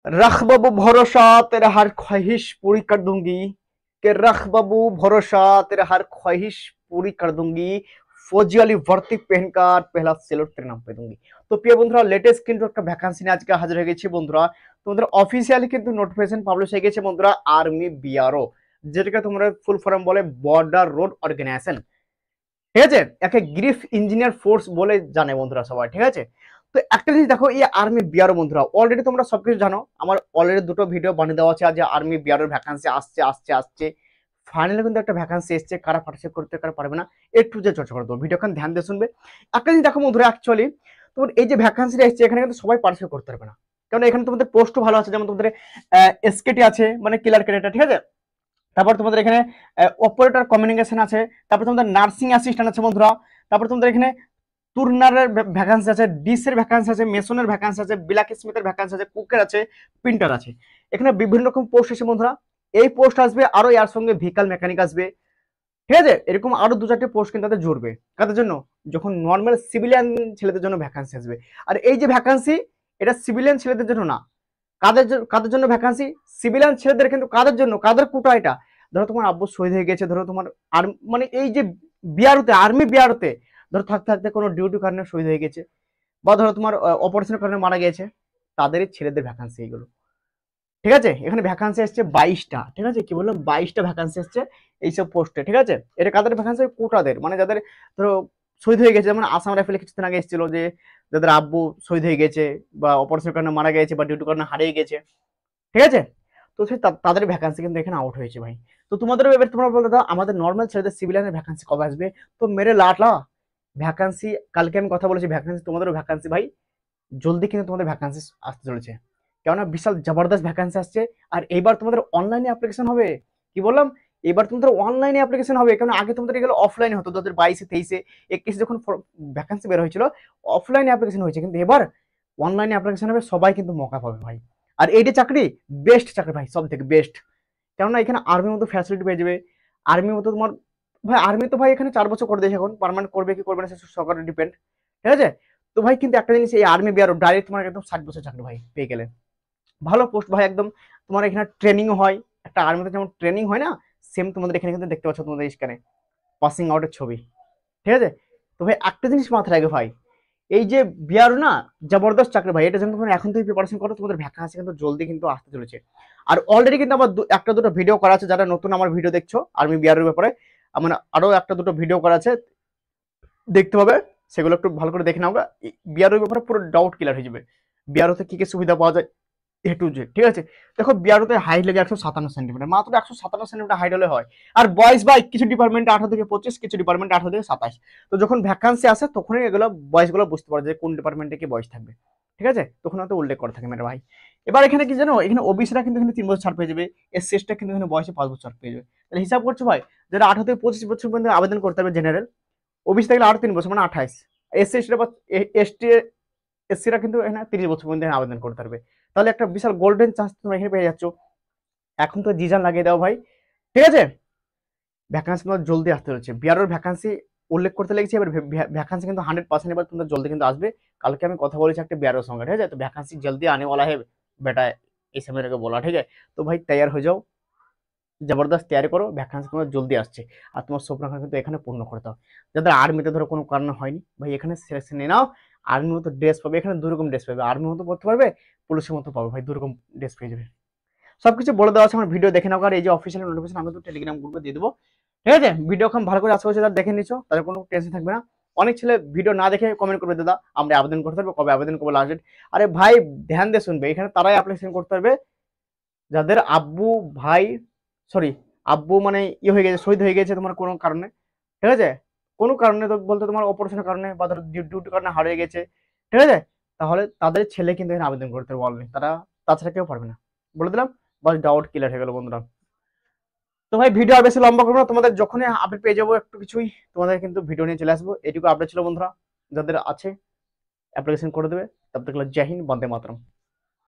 रख बाबू भरोसा तेरा हर ख्वाहिश पूरी कर दूंगी कि रख बाबू भरोसा तेरा हर ख्वाहिश पूरी कर दूंगी फौजी वाली वर्दी पहनकर पहला सेलुट तेरे नाम पे दूंगी। तो प्रिय বন্ধুরা লেটেস্ট কিন্তু একটা ভ্যাকান্সি নিয়ে আজকে হাজির হয়ে গেছি বন্ধুরা। তোমাদের অফিসিয়ালি কিন্তু নোটিফিকেশন পাবলিশ হয়ে গেছে বন্ধুরা, আর্মি বিআরও, যেটাকে তোমরা ফুল ফর্ম বলে বর্ডার রোড অর্গানাইজেশন। ঠিক আছে, একে গ্রিফ ইঞ্জিনিয়ার ফোর্স বলে জানে বন্ধুরা সবাই। ঠিক আছে, তো একটা জিনিস দেখো, এই আর্মি বিআরও বন্ধুরা অলরেডি তোমরা সবকিছু জানো, আমার অলরেডি দুটো ভিডিও বানিয়ে দেওয়া আছে যে আর্মি বিআরও ভ্যাকান্সি আসছে আসছে আসছে। ফাইনালি কিন্তু একটা ভ্যাকান্সি এসছে, কারা পার্টিসিপেট করতে কারা পারবে না একটু যে চর্চা করে দেবো, ভিডিওখান ধ্যান দিয়ে শুনবে। একটা জিনিস দেখো বন্ধুরা, অ্যাকচুয়ালি তোমার এই যে ভ্যাকান্সিটা এসছে এখানে কিন্তু সবাই পার্টিসিপেট করতে পারবে না, কারণ এখানে তোমাদের পোস্টও ভালো আছে, যেমন তোমাদের এসকেটি আছে মানে ক্লিয়ার ক্যাডেট, ঠিক আছে, তারপর তোমাদের এখানে অপারেটর কমিউনিকেশন আছে, তারপর তোমাদের নার্সিং অ্যাসিস্ট্যান্ট আছে বন্ধুরা, তারপর তোমাদের এখানে টুর্নারের ভ্যাকান্সি আছে, ডিসের ভ্যাকান্সি আছে, মেশনের ভ্যাকান্সি আছে, ব্ল্যাক স্মিথের ভ্যাকান্সি আছে, কুকের আছে, প্রিন্টার আছে। এখানে বিভিন্ন রকম পোস্ট আছে বন্ধুরা। এই পোস্ট আসবে, আরো এর সঙ্গে ভেহিক্যাল মেকানিক আসবে। ঠিক আছে, এরকম আরো দু চারটে পোস্ট কিন্তু তাদের জুড়বে। কাদের জন্য? যখন নর্মাল সিভিলিয়ান ছেলেদের জন্য ভ্যাকান্সি আসবে। আর এই যে ভ্যাকান্সি, এটা সিভিলিয়ান ছেলেদের জন্য না। কাদের জন্য ভ্যাকান্সি? সিভিলিয়ান ছেলেদের। কিন্তু কাদের জন্য, কাদের কোটা এটা? ধরো তোমার আব্বু শহীদ হয়ে গেছে, ধরো তোমার মানে এই যে বিআরওতে, আর্মি বিআরওতে ধরো থাকতে থাকতে কোনো ডিউটি কারণে শহীদ হয়ে গেছে, বা ধরো তোমার অপারেশনের কারণে মারা গেছে, তাদেরই ছেলেদের ভ্যাকান্সি এইগুলো। ঠিক আছে, এখানে ভ্যাকান্সি এসছে 22টা। ঠিক আছে, কি বললাম, 22টা ভ্যাকান্সি এসছে এইসব পোস্টে। ঠিক আছে, এটা কাদের ভ্যাকান্সি? কোটাদের, মানে যাদের ধরো শহীদ হয়ে গেছে, যেমন আসাম রাইফেলে কিছুদিন আগে এসেছিল যে যাদের আব্বু শহীদ হয়ে গেছে, বা অপারেশনের কারণে মারা গেছে, বা ডিউটি কারণে হারিয়ে গেছে। ঠিক আছে, তো সেই তাদের ভ্যাকান্সি কিন্তু এখানে আউট হয়েছে ভাই। তো তোমাদেরও এবার তোমরা বলতে দাও আমাদের নর্মাল ছেলেদের সিভিলিয়ানের ভ্যাকান্সি কবে আসবে? তো মেরে লাটলা ভ্যাকান্সি, কালকে আমি কথা বলেছি ভ্যাকান্সি, তোমাদেরও ভ্যাকান্সি ভাই জলদি কিন্তু তোমাদের ভ্যাকান্সি আসতে চলেছে, কেননা বিশাল জবরদস্ত ভ্যাকান্সি আসছে। আর এইবার তোমাদের অনলাইনে অ্যাপ্লিকেশন হবে। কি বললাম, এবার তোমাদের অনলাইনে অ্যাপ্লিকেশন হবে, কারণ আগে তোমাদের এগুলো অফলাইনে হতো, 2022-এ 23-এ 21-এ যখন ভ্যাকান্সি বের হয়েছিল অফলাইনে অ্যাপ্লিকেশন হয়েছে, কিন্তু এবার অনলাইনে অ্যাপ্লিকেশন হবে, সবাই কিন্তু মৌকা পাবে ভাই। আর এইটা চাকরি বেস্ট চাকরি ভাই, সব থেকে বেস্ট, কেননা এখানে আর্মির মতো ফ্যাসিলিটি পেয়ে যাবে। আর্মির মতো তোমার ভাই, আর্মি তো ভাই এখানে 4 বছর করে দিয়েছে, এখন পার্মানেন্ট করবে কি করবে না সে সরকারের ডিপেন্ড। ঠিক আছে, তো ভাই কিন্তু একটা জিনিস, এই আর্মি বিআরও ডাইরেক্ট তোমার একদম 60 বছর চাকরি ভাই পেয়ে গেলে, ভালো পোস্ট ভাই একদম। তোমার এখানে ট্রেনিংও হয়, একটা আর্মিতে যেমন ট্রেনিং হয় না, সেম তোমাদের এখানে কিন্তু দেখতে পাচ্ছ তোমাদের স্ক্যানে পাসিং আউটের ছবি। ঠিক আছে, তো ভাই একটা জিনিস মাথায় রাখবে ভাই, এই যে বিআরও না জবরদস্ত চাকরি ভাই, এটা যেন তোমরা এখন থেকে প্রিপারেশন করো, তোমাদের ভ্যাকান্সি কিন্তু জলদি কিন্তু আসতে চলেছে। আর অলরেডি কিন্তু আমার একটা দুটো ভিডিও করা আছে, যারা নতুন আমার ভিডিও দেখছো আর্মি বিআরওর ব্যাপারে, আমার আরো একটা দুটো ভিডিও করা আছে, দেখতে হবে, সেগুলো একটু ভালো করে দেখে নাও। বিআরওর ব্যাপারে পুরো ডাউট ক্লিয়ার হয়ে যাবে, বিআরওতে কি কি সুবিধা পাওয়া যায় এ টু জেড। ঠিক আছে, দেখো বিআরওতে হাইট লেগে 157 সেন্টিমিটার, মাত্র 157 সেন্টিমিটার হাইট হলে হয়। আর বয়েস বাই কিছু ডিপার্টমেন্টে 18 থেকে 25, কিছু ডিপার্টমেন্টে 18 থেকে 27। তো যখন ভ্যাকান্সি আসে তখনই এগুলো বয়সগুলো বুঝতে পারবে যে কোন ডিপার্টমেন্টে কি বয়স থাকবে। ঠিক আছে, তখন হয়তো উল্লেখ করা থাকে মেরে ভাই। এবার এখানে কি জানো, এখানে ওবিসিরা কিন্তু এখানে 3 বছর ছাড় পেয়ে যাবে, এসসিএসটা কিন্তু এখানে বয়সে 5 বছর ছাড় পেয়ে যাবে। তাহলে হিসাব করছো ভাই, যারা 18 থেকে 25 বছর পর্যন্ত আবেদন করতে হবে জেনারেল, ওবিসি থাকলে আরো 3 বছর মানে 28, এসসি এসটি এসসিরা কিন্তু এখানে 30 বছর পর্যন্ত আবেদন করতে পারবে। তাহলে একটা বিশাল গোল্ডেন চান্স তোমরা এখানে পেয়ে যাচ্ছ। এখন তো জিজান লাগিয়ে দাও ভাই। ঠিক আছে, ভ্যাকান্সি তোমার জলদি আসতে চলেছে, বিআরওর ভ্যাকান্সি উল্লেখ করতে লেগেছে, এবার ভ্যাকান্সি কিন্তু 100% এবার তোমাদের জলদি কিন্তু আসবে। কালকে আমি কথা বলেছি একটা বিআরওর সঙ্গে। ঠিক আছে, তো ভ্যাকান্সি জলদি আনে वाला है बेटा, এই সময় রেখে বলা। ঠিক আছে, তো ভাই তৈয়ার হয়ে যাও, জবরদস্ত তৈয়ারি করো, ভ্যাকান্সি তোমার জলদি আসছে। আর তোমার স্বপ্নটা কিন্তু এখানে পূর্ণ করতে হবে। যাদের আর্মিতে ধরো কোনো কারণে হয়নি ভাই, এখানে সিলেকশন নিয়ে নাও। আর্মির মতো ড্রেস পাবে, এখানে 2 রকম ড্রেস পাবে, আর্মির মতো পড়তে পারবে, পুলিশের মতো পাবে ভাই, 2 রকম ড্রেস পেয়ে যাবে। সবকিছু বলে দেওয়া আছে আমার ভিডিও দেখে নাও। আর এই যে অফিসিয়াল নোটিফিকেশন আমি তো টেলিগ্রাম গ্রুপে দিয়ে দেবো। ঠিক আছে, ভিডিও এখন ভালো করে আশা করছি তারা দেখে নিচ্ছ, তাদের কোনো টেনশন থাকবে না। অনেক ছেলে ভিডিও না দেখে কমেন্ট করবে দাদা আমরা আবেদন করতে পারবো, কবে আবেদন করবো লাস্ট ডেট। আরে ভাই ধ্যান দিয়ে শুনবে, এখানে তারাই অ্যাপ্লিকেশন করতে পারবে যাদের আব্বু ভাই, সরি, আব্বু মানে হয়ে গেছে, শহীদ হয়ে গেছে তোমার কোনো কারণে। ঠিক আছে, কোনো কারণে তো বলতে তোমার অপারেশনের কারণে বা ধরো ডিউটির কারণে হারিয়ে গেছে। ঠিক আছে, তাহলে তাদের ছেলে কিন্তু এখানে আবেদন করতে পারবে, তারা তাছাড়া কেউ পারবে না। বলে দিলাম, বাস ডাউট ক্লিয়ার হয়ে গেল বন্ধুরা। তো ভাই ভিডিও আর বেশি লম্বা করবো না, তোমাদের যখনই আপডেট পেয়ে যাবো একটু কিছুই, তোমাদের কিন্তু ভিডিও নিয়ে চলে আসবো। এটুকু আপডেট ছিল বন্ধুরা, যাদের আছে অ্যাপ্লিকেশন করে দেবে। তব তক জয় হিন্দ, বন্দে মাতরম।